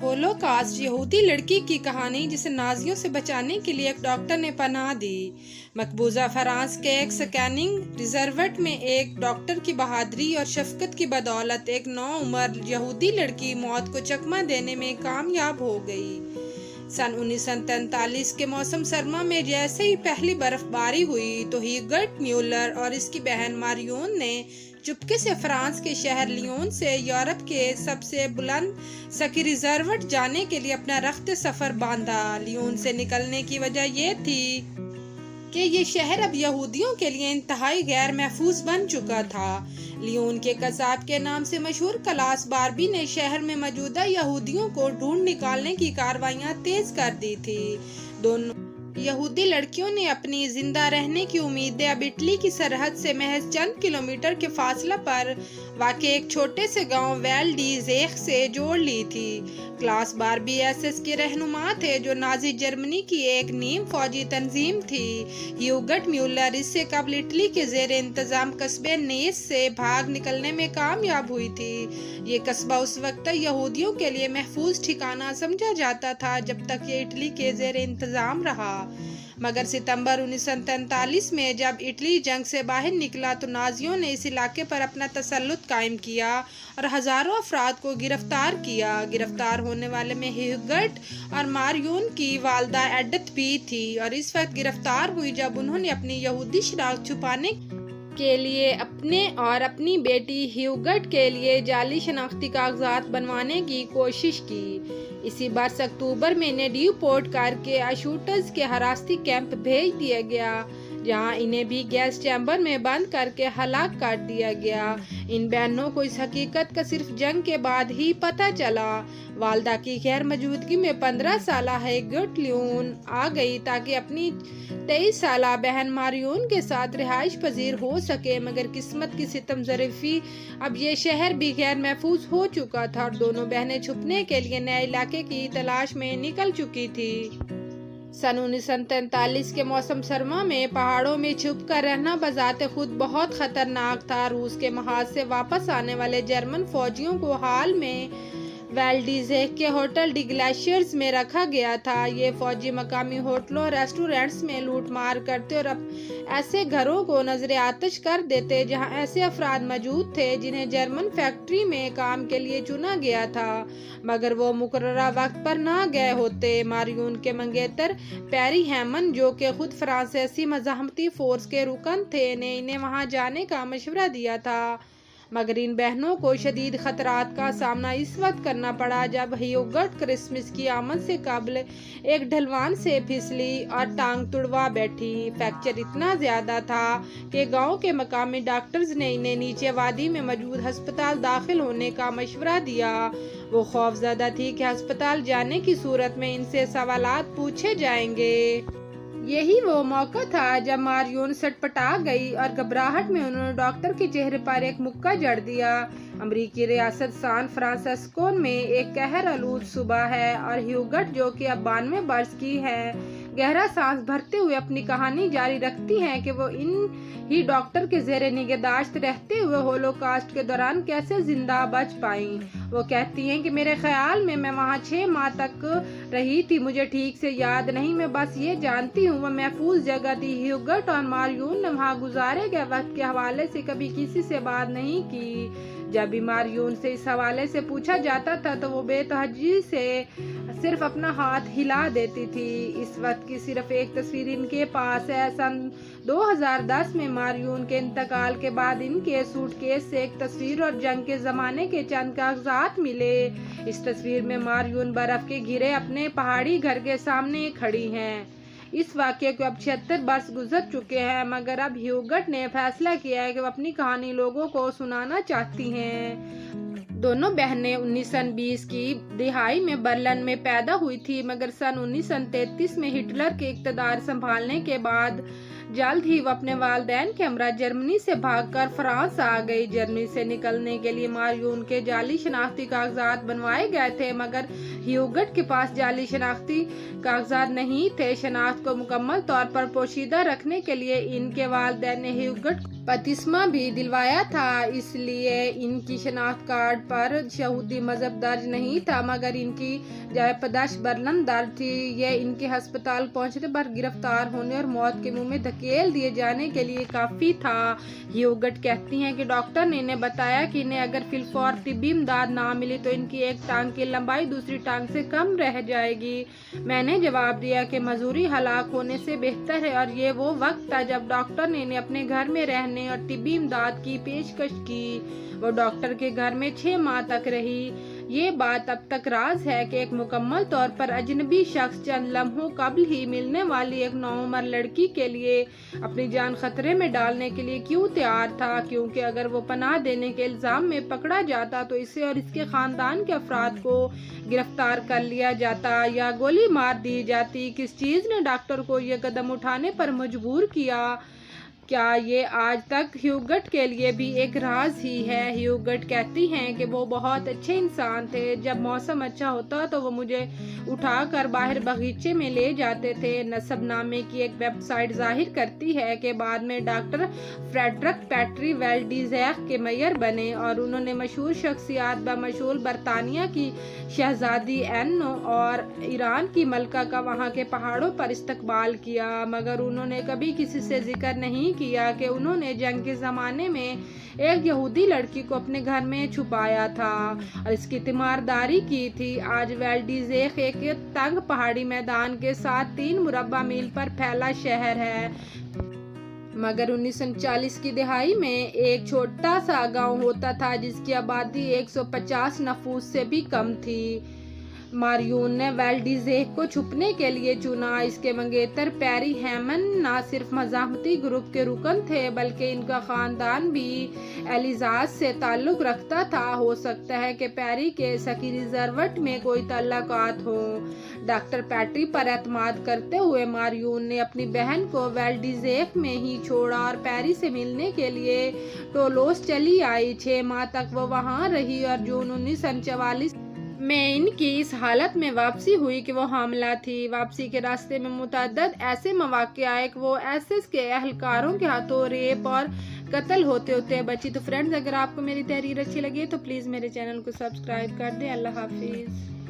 Holocaust यहूदी लड़की की कहानी जिसे नाजियों से बचाने के लिए एक डॉक्टर ने पनाह दी। मकबूजा फ्रांस के एक स्कैनिंग रिजर्वेट में एक डॉक्टर की बहादुरी और शफकत की बदौलत एक नौउम्र यहूदी लड़की मौत को चकमा देने में कामयाब हो गई। सन 1943 के मौसम सरमा में जैसे ही पहली बर्फबारी हुई तो ह्यूगर्ट म्यूलर और इसकी बहन मारियोन ने चुपके से फ्रांस के शहर लियोन से यूरोप के सबसे बुलंद स्की रिजर्वेट जाने के लिए अपना रख्त सफर बांधा। लियोन से निकलने की वजह ये थी कि ये शहर अब यहूदियों के लिए इंतहाई गैर महफूज बन चुका था। लियोन के कसाब के नाम से मशहूर क्लास बारबी ने शहर में मौजूदा यहूदियों को ढूंढ निकालने की कार्रवाइयां तेज कर दी थी। दोनों यहूदी लड़कियों ने अपनी जिंदा रहने की उम्मीदें अब इटली की सरहद से महज चंद किलोमीटर के फासला पर वाक़ एक छोटे से गांव वेल डी ज़ेख से जोड़ ली थी। क्लास बारबी एसएस के रहनुमा थे जो नाजी जर्मनी की एक नीम फौजी तंजीम थी। ह्यूगर्ट म्यूलर इससे कबल इटली के ज़ेर इंतज़ाम कस्बे नेस से भाग निकलने में कामयाब हुई थी। ये कस्बा उस वक्त यहूदियों के लिए महफूज ठिकाना समझा जाता था जब तक ये इटली के ज़ेर इंतज़ाम रहा। मगर सितंबर 1943 में जब इटली जंग से बाहर निकला तो नाजियों ने इस इलाके पर अपना तसल्लुत कायम किया और हजारों अफराद को गिरफ्तार किया। गिरफ्तार होने वाले में ह्यूगर्ट और मारियोन की वालदा एडथ भी थी और इस वक्त गिरफ्तार हुई जब उन्होंने अपनी यहूदी शनाख्त छुपाने के लिए अपने और अपनी बेटी ह्यूगर्ट के लिए जाली शनाख्ती कागजात बनवाने की कोशिश की। इसी वर्ष अक्टूबर में इन्हें ड्यूपोर्ट करके अशूटर्स के हिरासती कैंप भेज दिया गया जहां इन्हें भी गैस चैम्बर में बंद करके हलाक कर दिया गया। इन बहनों को इस हकीकत का सिर्फ जंग के बाद ही पता चला। वालदा की गैर मौजूदगी में 15 साला ह्यूगर्ट लियोन आ गई ताकि अपनी 23 साला बहन मारियोन के साथ रिहाइश पजीर हो सके, मगर किस्मत की सितम ज़रीफ़ी अब ये शहर भी गैर महफूज हो चुका था और दोनों बहनें छुपने के लिए नए इलाके की तलाश में निकल चुकी थी। सन 1943 के मौसम सरमा में पहाड़ों में छुप कर रहना बजाते खुद बहुत खतरनाक था। रूस के महाज से वापस आने वाले जर्मन फौजियों को हाल में वेल्डीज़ेक के होटल डी ग्लेशियर्स में रखा गया था। ये फौजी मकामी होटलों और रेस्टोरेंट्स में लूट मार करते और ऐसे घरों को नजरे आतिश कर देते जहां ऐसे अफराद मौजूद थे जिन्हें जर्मन फैक्ट्री में काम के लिए चुना गया था मगर वो मुकर्ररा वक्त पर ना गए होते। मारियोन के मंगेतर पैरी हैमन जो कि खुद फ्रांसीसी मज़ाहमती फोर्स के रुकन थे ने इन्हें वहां जाने का मशवरा दिया था, मगर इन बहनों को शदीद खतरात का सामना इस वक्त करना पड़ा जब ह्यूगर्ट क्रिसमस की आमद से कबल एक ढलवान से फिसली और टांग तुड़वा बैठी। फ्रैक्चर इतना ज्यादा था कि गांव के मकामी डॉक्टर्स ने इन्हें नीचे वादी में मौजूद अस्पताल दाखिल होने का मशवरा दिया। वो खौफजदा थी कि अस्पताल जाने की सूरत में इनसे सवालात पूछे जाएंगे। यही वो मौका था जब मारियोन सटपटा गई और घबराहट में उन्होंने डॉक्टर के चेहरे पर एक मुक्का जड़ दिया। अमरीकी रियासत सान फ्रांसिस्को में एक कहर आलूद सुबह है और ह्यूगर्ट जो कि अब 92 वर्ष की है गहरा सांस भरते हुए अपनी कहानी जारी रखती हैं कि वो इन ही डॉक्टर के जेर निगहदाश्त रहते हुए होलोकॉस्ट के दौरान कैसे जिंदा बच पाई। वो कहती हैं कि मेरे ख्याल में मैं वहाँ 6 माह तक रही थी, मुझे ठीक से याद नहीं, मैं बस ये जानती हूँ वह महफूज जगह थी। ह्यूगर्ट और मारियोन ने वहाँ गुजारे गए वक्त के हवाले से कभी किसी से बात नहीं की। जब भी मारियोन से इस हवाले से पूछा जाता था तो वो बेतहजी से सिर्फ अपना हाथ हिला देती थी। इस वक्त की सिर्फ एक तस्वीर इनके पास है। सन 2010 में मारियोन के इंतकाल के बाद इनके सूटकेस से एक तस्वीर और जंग के ज़माने के चंद कागजात मिले। इस तस्वीर में मारियोन बर्फ के घिरे अपने पहाड़ी घर के सामने खड़ी हैं। इस वाक़े को अब 76 वर्ष गुजर चुके हैं मगर अब ह्यूगर्ट ने फैसला किया है कि वो अपनी कहानी लोगों को सुनाना चाहती हैं। दोनों बहनें 1920 की दिहाई में बर्लिन में पैदा हुई थी मगर सन 1933 में हिटलर के इक़्तिदार संभालने के बाद जल्द ही वो अपने वालिदैन के हमरा जर्मनी से भागकर फ्रांस आ गई। जर्मनी से निकलने के लिए मारियून के जाली शनाख्ती कागजात बनवाए गए थे, मगर ह्यूगट के पास जाली शनाख्ती कागजात नहीं थे। शनाख्त को मुकम्मल तौर पर पोशीदा रखने के लिए इनके वालिदैन ने ह्यूगट बपतिस्मा भी दिलवाया था, इसलिए इनकी शनाख्त कार्ड पर यहूदी मजहब दर्ज नहीं था, मगर इनकी जाय पैदाश बर्लिन दर्ज थी। ये इनके अस्पताल पहुंचने पर गिरफ्तार होने और मौत के मुंह में धकेल दिए जाने के लिए काफ़ी था। ह्यूगट कहती हैं कि डॉक्टर ने इन्हें बताया कि इन्हें अगर फिलफौर तिब्बी इमदाद ना मिली तो इनकी एक टांग की लंबाई दूसरी टांग से कम रह जाएगी। मैंने जवाब दिया कि मजूरी हलाक होने से बेहतर है, और ये वो वक्त था जब डॉक्टर ने इन्हें अपने घर में रहने और तिब्बी इमदाद की पेशकश की। वो डॉक्टर के घर में 6 माह तक रही। ये बात अब तक राज है कि एक मुकम्मल तौर पर अजनबी शख्स चंद लम्हों कबल ही मिलने वाली एक नौउम्र लड़की के लिए अपनी जान खतरे में डालने के लिए क्यों तैयार था, क्योंकि अगर वो पनाह देने के इल्ज़ाम में पकड़ा जाता तो इसे और इसके ख़ानदान के अफराद को गिरफ्तार कर लिया जाता या गोली मार दी जाती। किस चीज़ ने डॉक्टर को ये कदम उठाने पर मजबूर किया? क्या ये आज तक ह्यूगट के लिए भी एक राज ही है? ह्यूगट कहती हैं कि वो बहुत अच्छे इंसान थे। जब मौसम अच्छा होता तो वो मुझे उठाकर बाहर बगीचे में ले जाते थे। नसब नामे की एक वेबसाइट जाहिर करती है कि बाद में डॉक्टर फ्रेडरिक पैट्री वेल्डिज़ेक के मेयर बने और उन्होंने मशहूर शख्सियात बमशूल बरतानिया की शहजादी एनो और ईरान की मलका का वहाँ के पहाड़ों पर इस्तकबाल किया, मगर उन्होंने कभी किसी से जिक्र नहीं किया कि उन्होंने जंग के ज़माने में एक यहूदी लड़की को अपने घर में छुपाया था और इसकी तीमारदारी की थी। आज वेल्डिज़ेक एक तंग पहाड़ी मैदान के साथ 3 मुरब्बा मील पर फैला शहर है, मगर 1940 की दिहाई में एक छोटा सा गांव होता था जिसकी आबादी 150 नफूस से भी कम थी। मारियून ने वेल्डिज़ेक को छुपने के लिए चुना। इसके मंगेतर पैरी हैमन न सिर्फ मज़ाहमती ग्रुप के रुकन थे, बल्कि इनका ख़ानदान भी एलिज़ाज से ताल्लुक़ रखता था। हो सकता है कि पैरी के सकी रिजर्वट में कोई तल्लुकात हो। डॉक्टर पैट्री पर एतमाद करते हुए मारियून ने अपनी बहन को वेल्डिज़ेक में ही छोड़ा और पैरी से मिलने के लिए टोलोस चली आई। 6 माह तक वो वहाँ रही और जून 1944 में इनकी इस हालत में वापसी हुई कि वो हामला थी। वापसी के रास्ते में मुतअद्दिद ऐसे मौक़े आए कि वो एसएस के एहलकारों के हाथों रेप और कत्ल होते होते बची। तो फ्रेंड्स, अगर आपको मेरी तहरीर अच्छी लगी तो प्लीज़ मेरे चैनल को सब्सक्राइब कर दें। अल्लाह हाफिज़।